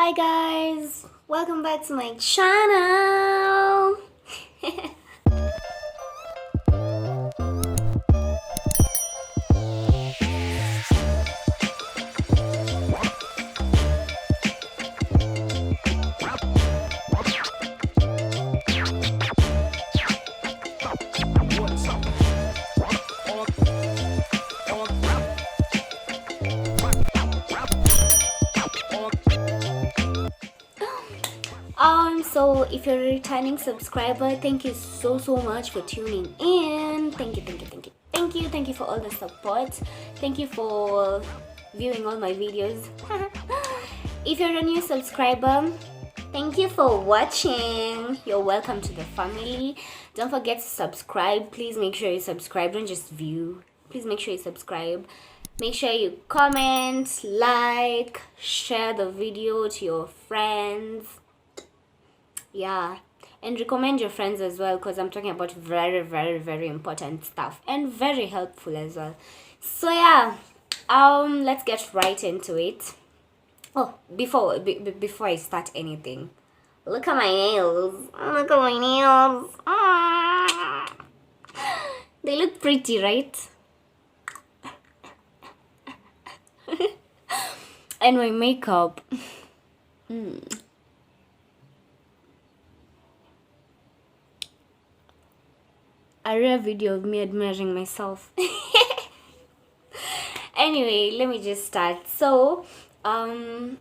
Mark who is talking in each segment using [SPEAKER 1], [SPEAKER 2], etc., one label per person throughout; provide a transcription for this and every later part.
[SPEAKER 1] Hi guys, welcome back to my channel. So if you're a returning subscriber, thank you so much for tuning in. Thank you for all the support. Thank you for viewing all my videos. If you're a new subscriber, thank you for watching. You're welcome to the family. Don't forget to subscribe. Please make sure you subscribe. Don't just view. Please make sure you subscribe. Make sure you comment, like, share the video to your friends. Yeah, and recommend your friends as well, because I'm talking about very important stuff and very helpful as well. So yeah, let's get right into it. Oh, before I start anything, look at my nails. Look at my nails. They look pretty, right? And my makeup. A rare video of me admiring myself. Anyway, let me just start. So, a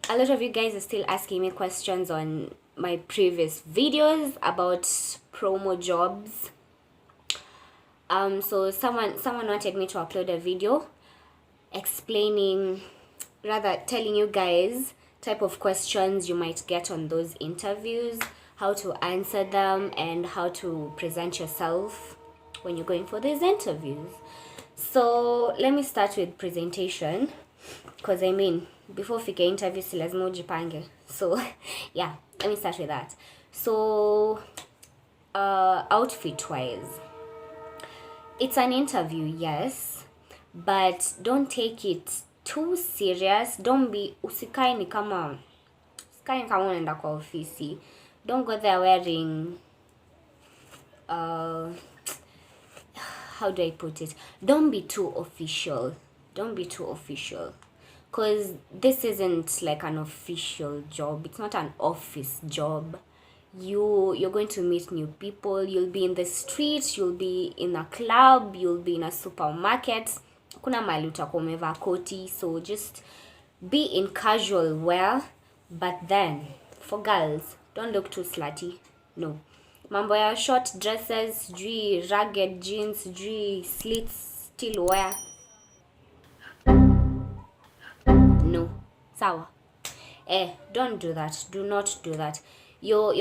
[SPEAKER 1] lot of you guys are still asking me questions on my previous videos about promo jobs. So someone wanted me to upload a video telling you guys type of questions you might get on those interviews, how to answer them, and how to present yourself when you're going for these interviews. So let me start with presentation, because before fika interview si lazima ujipange. So yeah, let me start with that. So outfit wise, it's an interview, yes, but don't take it too serious. Don't be usikae ni kama unaenda kwa ofisi. Don't go there wearing how do I put it? Don't be too official. Because this isn't like an official job. It's not an office job. You're going to meet new people. You'll be in the street. You'll be in a club. You'll be in a supermarket. Kuna mahali utakuwa umevaa koti. So just be in casual wear. But then, for girls, don't look too slutty. No. Mambo ya short dresses, sijui ragged jeans, sijui slits, still wear. No. Sawa. Don't do that. Do not do that. Your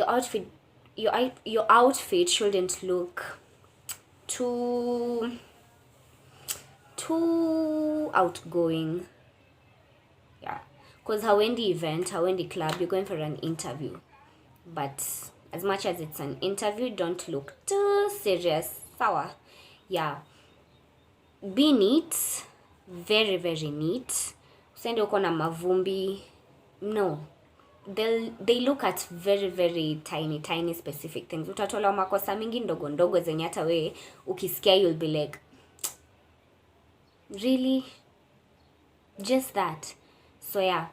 [SPEAKER 1] outfit shouldn't look too outgoing. Yeah. Because hauendi event, hauendi club, you're going for an interview. But as much as it's an interview, don't look too serious. Sawa. Yeah. Be neat. Very neat. Usende uko na mavumbi. No. They look at very tiny specific things. Utatola makosa mingi ndogo zenye hata we ukisikia you'll be like, really? Just that. So yeah.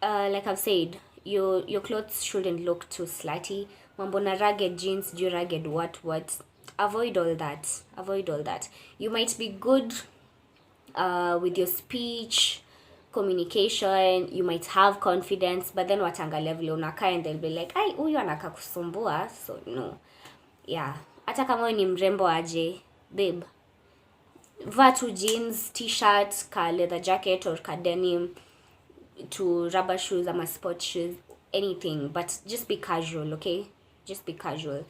[SPEAKER 1] Like I've said, your clothes shouldn't look too slutty. Mambo na ragged jeans, do ragged what. Avoid all that. You might be good with your speech, communication, you might have confidence, but then watangalia vile unakaa and they'll be like, ai, huyu anaka kusumbua. So no. Yeah. Hata kama ni mrembo aje, babe, vaa tu jeans, t-shirt, ka leather jacket or ka denim, to rubber shoes or sport shoes, anything, but just be casual, okay? Just be casual.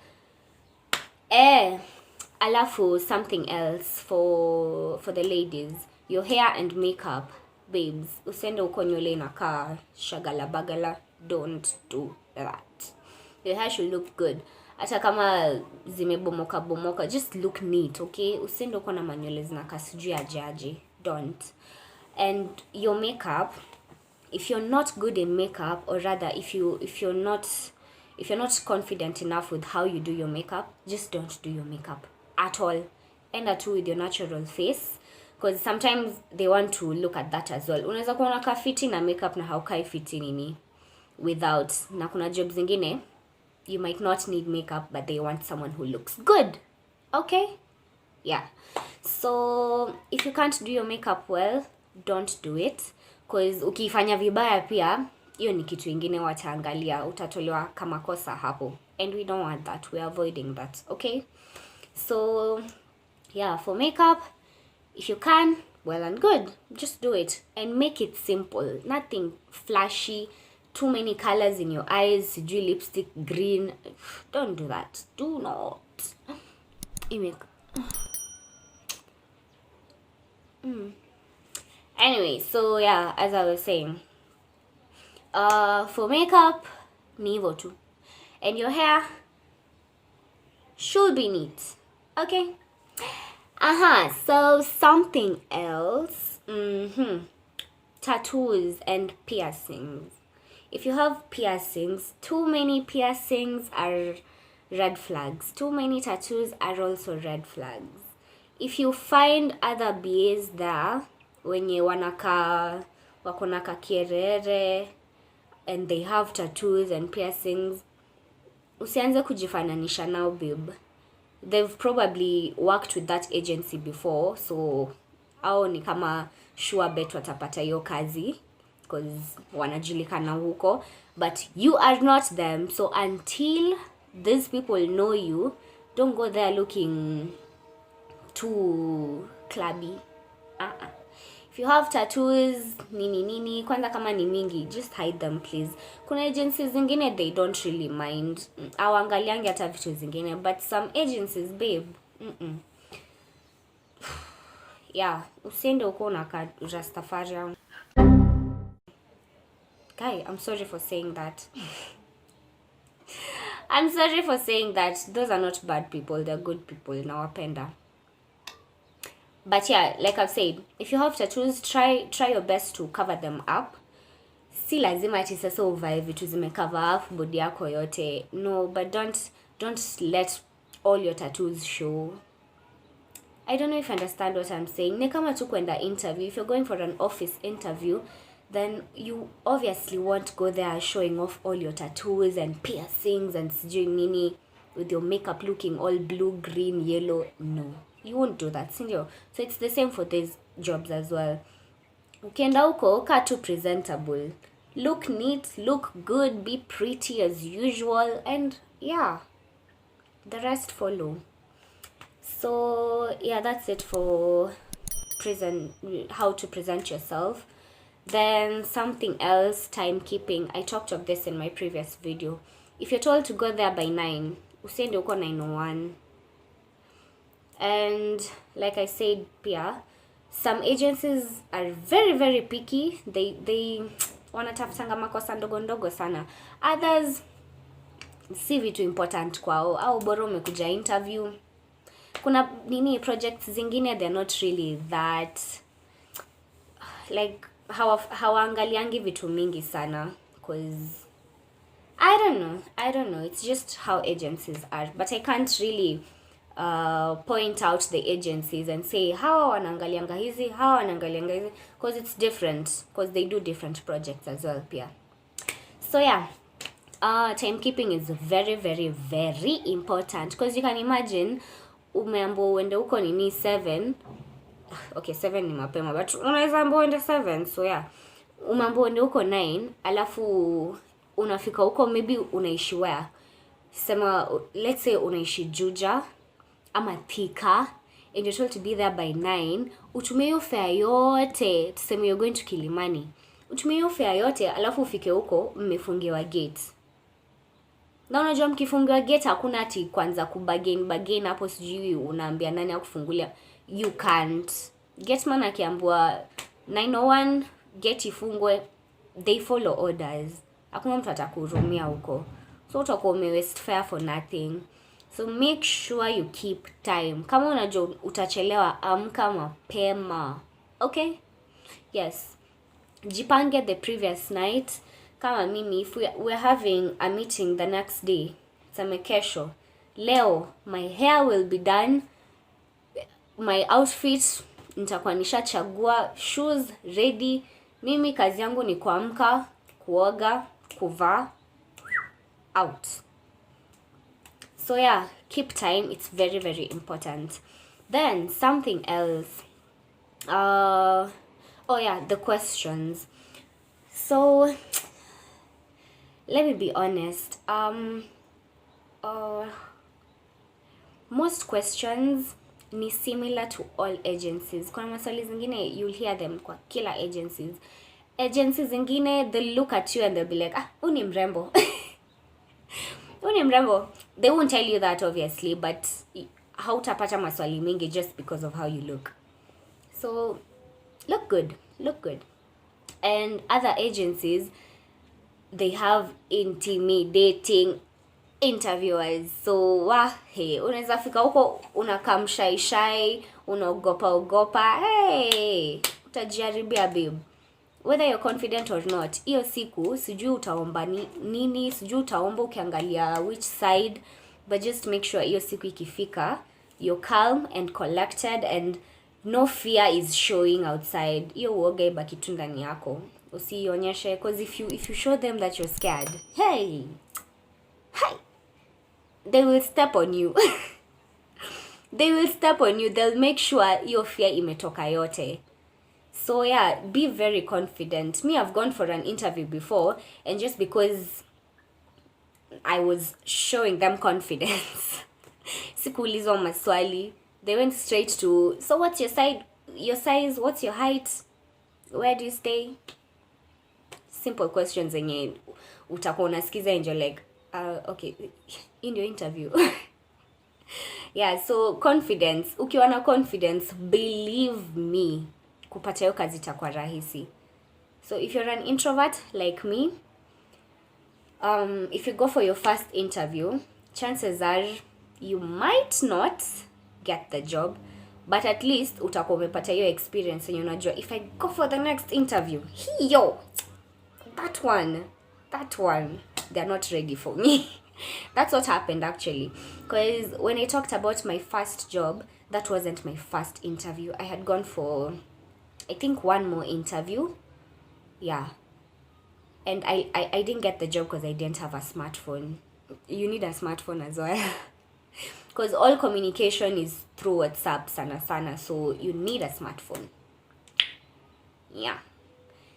[SPEAKER 1] Alafu, something else for the ladies, your hair and makeup, babes, usende uko nywele inakaa shagala bagala. Don't do that. Your hair should look good. Hata kama zimebomoka, just look neat, okay? Usende uko na manywele zinakaa sijui aje. Don't. And your makeup, if you're not good in makeup, or rather if you're not confident enough with how you do your makeup, just don't do your makeup at all. End at with your natural face, because sometimes they want to look at that as well. Unaweza kuona ka fiti na makeup na haukai fiti nini without. Na kuna jobs zingine you might not need makeup, but they want someone who looks good. Okay? Yeah. So if you can't do your makeup well, don't do it, because ukifanya vibaya pia hiyo ni kitu ingine wataangalia, utatolewa kama kosa hapo, and we don't want that. We're avoiding that. Okay? So yeah, for makeup, if you can, well and good, just do it and make it simple. Nothing flashy, too many colors in your eyes, sijui lipstick green. Don't do that. Do not. Anyway, so yeah, as I was saying, for makeup, ni hivyo tu, and your hair should be neat. Okay? So something else. Tattoos and piercings. If you have piercings, too many piercings are red flags. Too many tattoos are also red flags. If you find other BAs there wenye wanaka wakona kakierere and they have tattoos and piercings, usianze kujifananisha nao, babe. They've probably worked with that agency before, so au ni kama sure bet watapata hiyo kazi because wanajulikana huko, but you are not them. So until these people know you, don't go there looking too clubby. If you have tattoos, nini, kwanza kama ni mingi, just hide them, please. Kuna agencies zingine, they don't really mind. Awangaliangi hata vitu zingine, but some agencies, babe, yeah, usiende uko na ka Rastafarian. Guy, I'm sorry for saying that. I'm sorry for saying that. Those are not bad people, they're good people. Nawapenda. But yeah, like I've said, if you have tattoos, try your best to cover them up. Si lazima ati sasa uvae vitu zimecover up body yako yote. No, but don't let all your tattoos show. I don't know if you understand what I'm saying. Ni kama tu kwenda interview. If you're going for an office interview, then you obviously won't go there showing off all your tattoos and piercings and sijui nini with your makeup looking all blue, green, yellow. No. You won't do that, sindio? So it's the same for these jobs as well. Ukienda huko, kaa tu presentable. Look neat, look good, be pretty as usual, and yeah, the rest follow. So yeah, that's it for how to present yourself. Then something else, timekeeping. I talked of this in my previous video. If you're told to go there by 9, usiende uko 9:01. And like I said, pia, some agencies are very, very picky. They wanatafutanga makosa ndogo ndogo sana. Others, si vitu important kwao. Au bora umekuja interview. Kuna nini projects zingine, they're not really that, like, hawaangaliangi vitu mingi sana. Because, I don't know. It's just how agencies are. But I can't really point out the agencies and say hawa wanaangalianga hizi, hawa wanaangalianga hizi, because it's different, because they do different projects as well pia. So yeah, timekeeping is very, very, very important, because you can imagine umeambiwa uende huko nini 7. Okay, 7 ni mapema, but unaweza ambiwa uende 7. So yeah, umeambiwa uende huko 9, alafu unafika huko, maybe unaishi where, sema let's say unaishi Juja ama Thika, and you're told to be there by 9. Utumie hiyo fare yote, tuseme you're going to Kilimani, utumie hiyo fare yote, alafu ufike huko mmefungiwa gate. Na unajua mkifungiwa gate hakuna ati kwanza kubagain hapo, sijui unaambia nani akufungulia. You can't. Gateman akiambiwa 9:01 gate ifungwe, they follow orders. Hakuna mtu atakuhurumia huko, so utakuwa umewaste fare for nothing. So make sure you keep time. Kama unajua utachelewa, amka mapema. Okay? Yes. jipange the previous night. Kama mimi, if we're having a meeting the next day, tuseme kesho, leo my hair will be done, my outfit nitakuwa nishachagua, shoes ready. Mimi kazi yangu ni kuamka, kuoga, kuvaa, out. So yeah, keep time. It's very, very important. Then something else. Oh yeah, the questions. So let me be honest. Most questions ni similar to all agencies. Kuna maswali zingine you'll hear them kwa kila agencies. Agencies zingine, they'll look at you and they'll be like, uni mrembo. Uni mrembo. They won't tell you that obviously, but hautapata maswali mingi just because of how you look. So look good. And other agencies, they have intimidating interviewers. So unaweza fika huko unakaa shy, unaogopa. Hey, utajaribia babe. Whether you're confident or not, hiyo siku sijui utaomba nini, sijui utaomba ukiangalia which side, but just make sure hiyo siku ikifika you're calm and collected and no fear is showing outside. Hiyo uoga ibaki tu ndani yako, usionyeshe, because if you show them that you're scared, hey, they will step on you. They'll make sure your fear imetoka yote. So yeah, be very confident. Me, I've gone for an interview before, and just because I was showing them confidence, sikuulizwa maswali, they went straight to, so what's your size, what's your height, where do you stay? Simple questions zenye utakuwa unasikiza and you're like, okay, in your interview. Yeah, so confidence. Ukiwa na confidence, believe me, kupata hiyo kazi itakuwa rahisi. So if you're an introvert like me, if you go for your first interview, chances are you might not get the job, but at least utakuwa umepata hiyo experience and unajua, if I go for the next interview, that one, they're not ready for me. That's what happened actually, because when I talked about my first job, that wasn't my first interview. I had gone for, I think, one more interview. Yeah. And I didn't get the job because I didn't have a smartphone. You need a smartphone as well. Because all communication is through WhatsApp sana, so you need a smartphone. Yeah.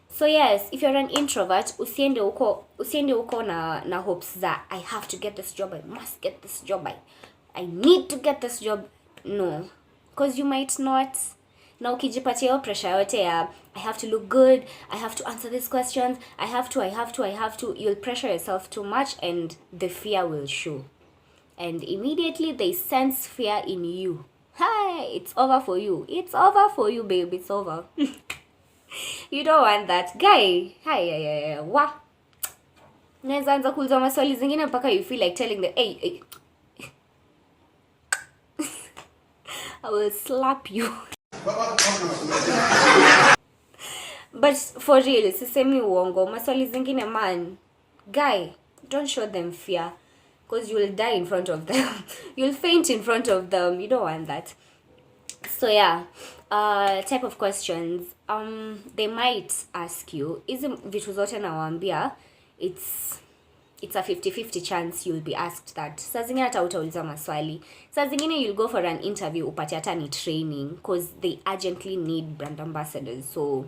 [SPEAKER 1] So yes, if you're an introvert, usiende uko na hopes that I have to get this job, I must get this job, I need to get this job. No, because you might not. Na ukijipatia hiyo pressure yote ya I have to look good, I have to answer these questions, I have to, you'll pressure yourself too much and the fear will show. And immediately they sense fear in you. Hi, it's over for you. It's over for you, babe. It's over. You don't want that. Guy, hi, wa. Naweza anza kuuliza maswali zingine mpaka you feel like telling them, hey. I will slap you. But for real, sisemi uongo. Maswali zingine, man. Guy, don't show them fear. Because you will die in front of them. You'll faint in front of them. You don't want that. So yeah, type of questions. They might ask you, hizi vitu zote nawaambia, it's a 50-50 chance you'll be asked that. Saa zingine hata utauliza maswali. Saa zingine you'll go for an interview upate hata ni training, because they urgently need brand ambassadors, so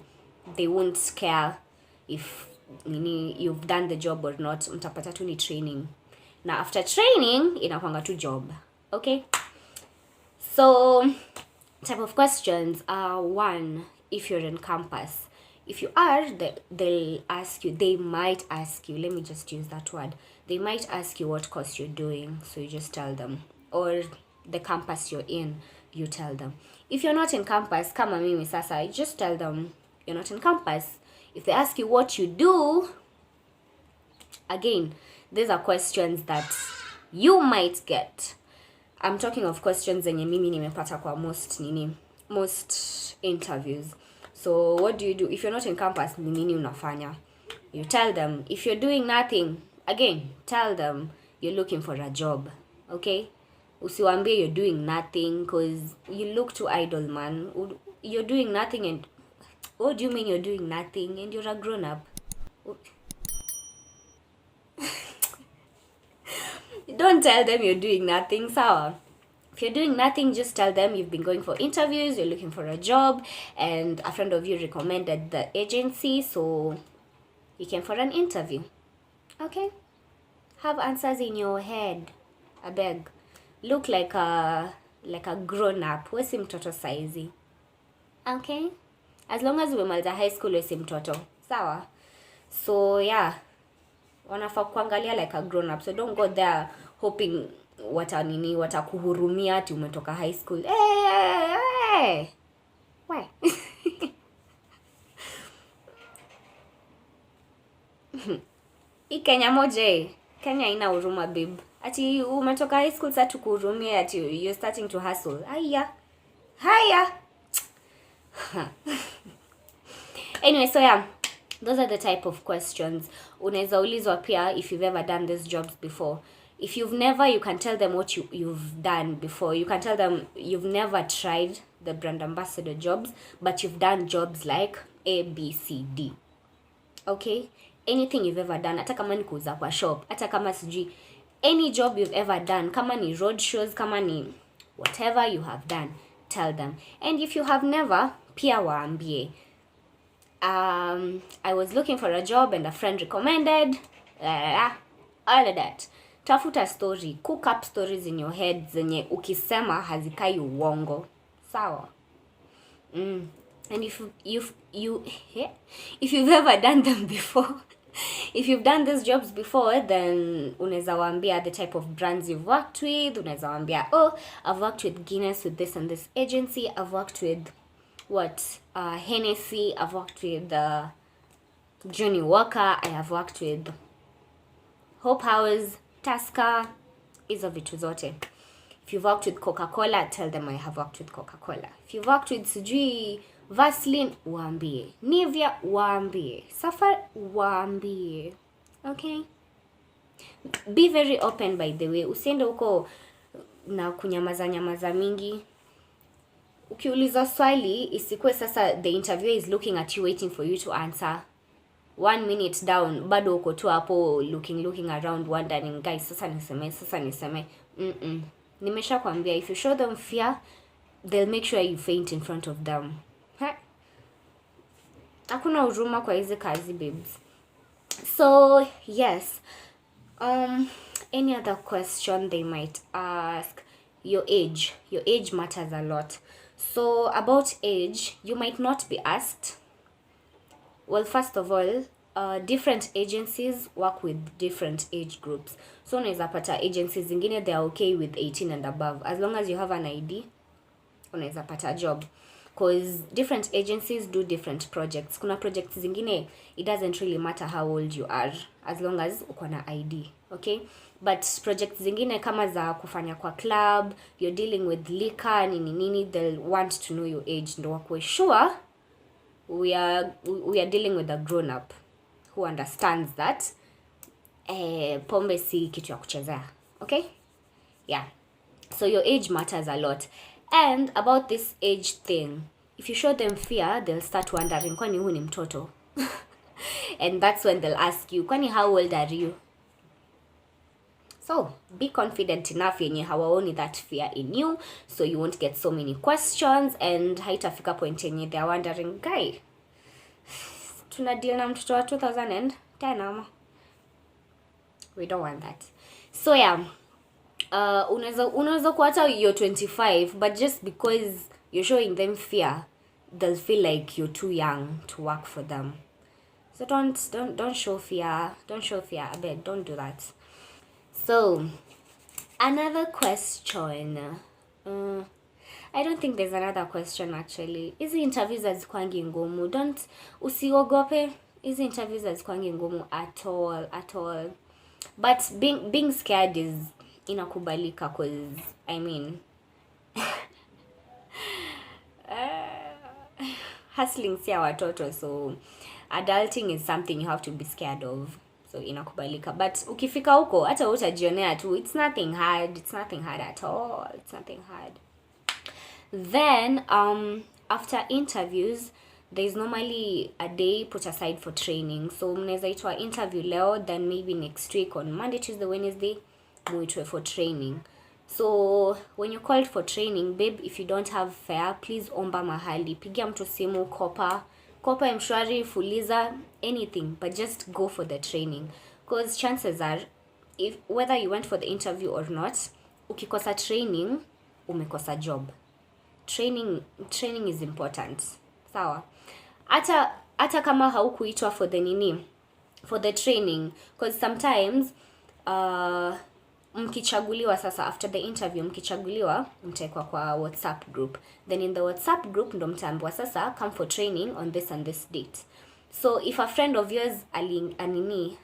[SPEAKER 1] they won't care if you've done the job or not. Mtapata tu ni training. Na after training, inakuanga tu job. Okay? So, type of questions are, one, if you're in campus. If you are, they might ask you, let me just use that word. They might ask you what course you're doing, so you just tell them. Or the campus you're in, you tell them. If you're not in campus, kama mimi sasa, you just tell them you're not in campus. If they ask you what you do, again, these are questions that you might get. I'm talking of questions zenye mimi nimepata kwa most interviews. So what do? If you're not in campus, ni nini unafanya? You tell them. If you're doing nothing, again, tell them you're looking for a job. Okay? Usiwambie you're doing nothing, because you look too idle, man. You're doing nothing, and what do you mean you're doing nothing and you're a grown up? Don't tell them you're doing nothing, sawa? If you're doing nothing, just tell them you've been going for interviews, you're looking for a job, and a friend of you recommended the agency, so you came for an interview. Okay? Have answers in your head. I beg. Look like a grown up. We si mtoto saizi. Okay? As long as umemaliza high school, we si mtoto. Sawa? So yeah. Wanafaa kuangalia like a grown up. So don't go there hoping watakuhurumia ati umetoka high school. Hey. Why? Kenya moja. Kenya ina huruma, babe. Ati umetoka high school sasa tukuhurumia ati you're starting to hustle. Haya. Anyway, so yeah. Those are the type of questions. Unaweza ulizwa pia if you've ever done these jobs before. If you've never, you can tell them what you've done before. You can tell them you've never tried the brand ambassador jobs, but you've done jobs like A, B, C, D. Okay? Anything you've ever done. Hata kama ni kuuza kwa shop. Hata kama sijui. Any job you've ever done. Kama ni road shows. Kama ni whatever you have done. Tell them. And if you have never, pia waambie. I was looking for a job and a friend recommended. All of that. Tafuta story. Cook up stories in your head zenye ukisema hazikai uongo. Sawa? And if you've ever done them before, if you've done these jobs before, then unaweza waambia the type of brands you've worked with. Unaweza waambia, I've worked with Guinness with this and this agency. I've worked with Hennessy. I've worked with Johnny Walker. I have worked with Hope House, Tusker, hizo vitu zote. If you've worked with Coca-Cola, tell them I have worked with Coca-Cola. If you've worked with sijui Vaseline, waambie. Nivea, waambie. Safari, waambie. Okay? Be very open, by the way. Usiende huko na kunyamaza mingi. Ukiuliza swali, isikuwe sasa the interviewer is looking at you waiting for you to answer. 1 minute down, bado uko tu hapo looking around wondering, guys, sasa niseme. Nimesha kwambia, if you show them fear, they'll make sure you faint in front of them. Hakuna huruma kwa hizi kazi, babes. So, yes. Any other question they might ask? Your age. Your age matters a lot. So, about age, you might not be asked. Well, first of all, different agencies work with different age groups. So, unaweza pata agencies zingine, they are okay with 18 and above. As long as you have an ID, unaweza pata job. Because different agencies do different projects. Kuna projects zingine, it doesn't really matter how old you are, as long as uko na ID. Okay? But projects zingine kama za kufanya kwa club, you're dealing with liquor, nini, they'll want to know your age. Ndo wakuwe sure we are dealing with a grown up who understands that pombe si kitu ya kuchezea. Okay? Yeah. So your age matters a lot. And about this age thing, if you show them fear, they'll start wondering, kwani huyu ni mtoto? And that's when they'll ask you, kwani how old are you? So, be confident enough yenye hawaoni that fear in you, so you won't get so many questions, and haitafika point yenye they're wondering, guy, tunadeal na mtoto wa 2010 ama? We don't want that. So yeah, unaweza kuata you're 25, but just because you're showing them fear, they'll feel like you're too young to work for them. So don't show fear. Don't show fear. I beg, don't do that. So, another question. I don't think there's another question actually. Hizi interviews hazikwangi ngumu. Usiogope. Hizi interviews hazikwangi ngumu at all. But being scared is inakubalika, cause I mean hustling si ya watoto, so adulting is something you have to be scared of, so inakubalika. But ukifika huko hata utajionea tu, it's nothing hard at all, it's nothing hard. Then after interviews there's normally a day put aside for training, so mnaweza itwa interview leo, then maybe next week on Monday, Tuesday, Wednesday muitwe for training. So when you're called for training, babe, if you don't have fare, please omba mahali, pigia mtu simu, kopa mshwari, fuliza, anything, but just go for the training, because chances are, if whether you went for the interview or not, ukikosa training umekosa job. Training is important, sawa. Hata kama haukuitwa for the training, because sometimes mkichaguliwa sasa, after the interview mkichaguliwa, mtaekwa kwa WhatsApp group, then in the WhatsApp group ndo mtaambiwa sasa come for training on this and this date. So if a friend of yours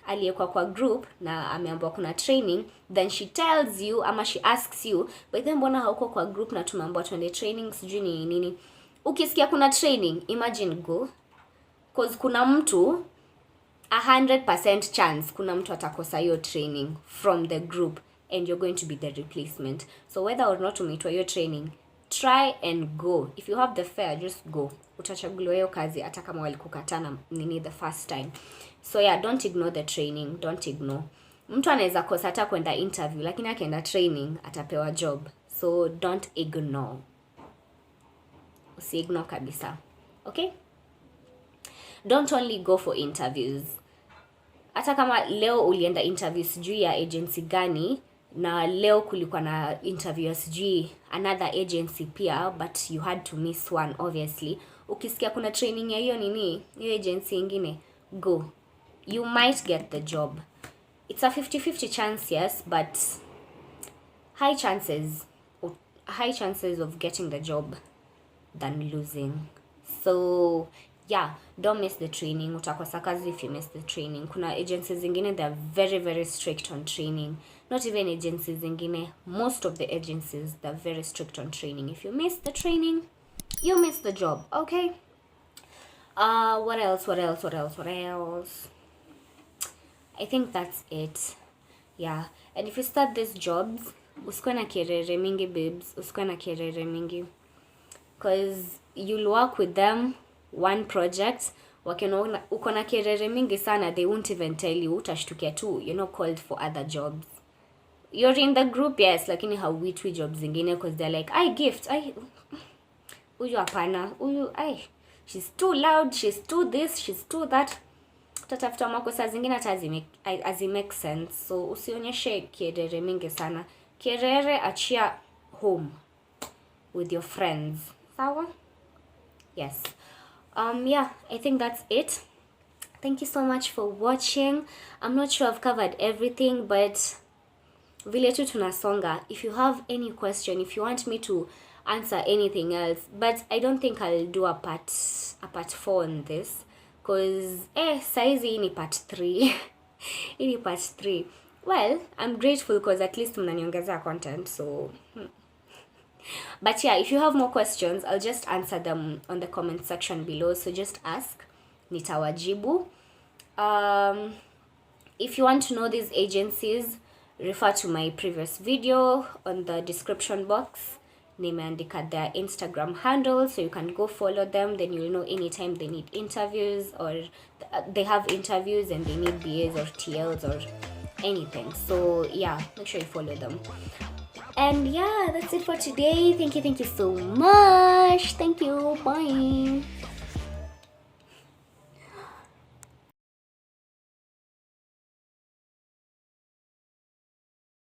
[SPEAKER 1] aliyekwa kwa group na ameambiwa kuna training, then she tells you ama she asks you, but then mbona hauko kwa group na tumeambiwa twende training sijui ni nini. Ukisikia kuna training, imagine go, cause kuna mtu 100% chance kuna mtu atakosa hiyo training from the group, and you're going to be the replacement. So whether or not umeitwa hiyo training, try and go. If you have the fare, just go. Utachaguliwa hiyo kazi hata kama walikukatana the first time. So yeah, don't ignore the training, don't ignore. Mtu anaweza kosa hata kwenda interview, lakini akienda training atapewa job. So don't ignore. Usiignore kabisa. Okay? Don't only go for interviews. Hata kama leo ulienda interview sijui ya agency gani, na leo kulikuwa na interview sijui another agency pia, but you had to miss one obviously. Ukisikia kuna training ya hiyo hiyo agency ingine, go. You might get the job. It's a 50-50 chance, yes, but high chances of getting the job than losing. So yeah, don't miss the training. Utakosa kazi if you miss the training. Kuna agencies zingine, they are very, very strict on training. Not even agencies zingine, most of the agencies, they're very strict on training. If you miss the training, you miss the job. Okay? What else? I think that's it. Yeah. And if you start these jobs, usikuwe na kerere mingi, babes. Usikuwe na kerere mingi. Because you'll work with them one project, wakiona uko na kerere mingi sana, they won't even tell you, utashtukia tu you're not called for other jobs. You're in the group, yes, lakini hauitwi jobs zingine, because they're like, huyu hapana, huyu she's too loud, she's too this, she's too that. Tatafuta makosa zingine hata as it makes sense. So usionyeshe kerere mingi sana. Kerere achia home with your friends. Sawa? Yes. Yeah, I think that's it. Thank you so much for watching. I'm not sure I've covered everything, but vile tu tunasonga. If you have any question, if you want me to answer anything else, but I don't think I'll do a part 4 on this, because saizi ni part 3. Ini part 3. Well, I'm grateful because at least mnaniongezea content, so but yeah, if you have more questions, I'll just answer them on the comment section below. So just ask, nitawajibu. If you want to know these agencies, refer to my previous video on the description box. Nimeandika their Instagram handle, so you can go follow them. Then you'll know anytime they need interviews, or they have interviews and they need BAs or TLs or anything. So yeah, make sure you follow them. And yeah, that's it for today. Thank you so much. Thank you. Bye.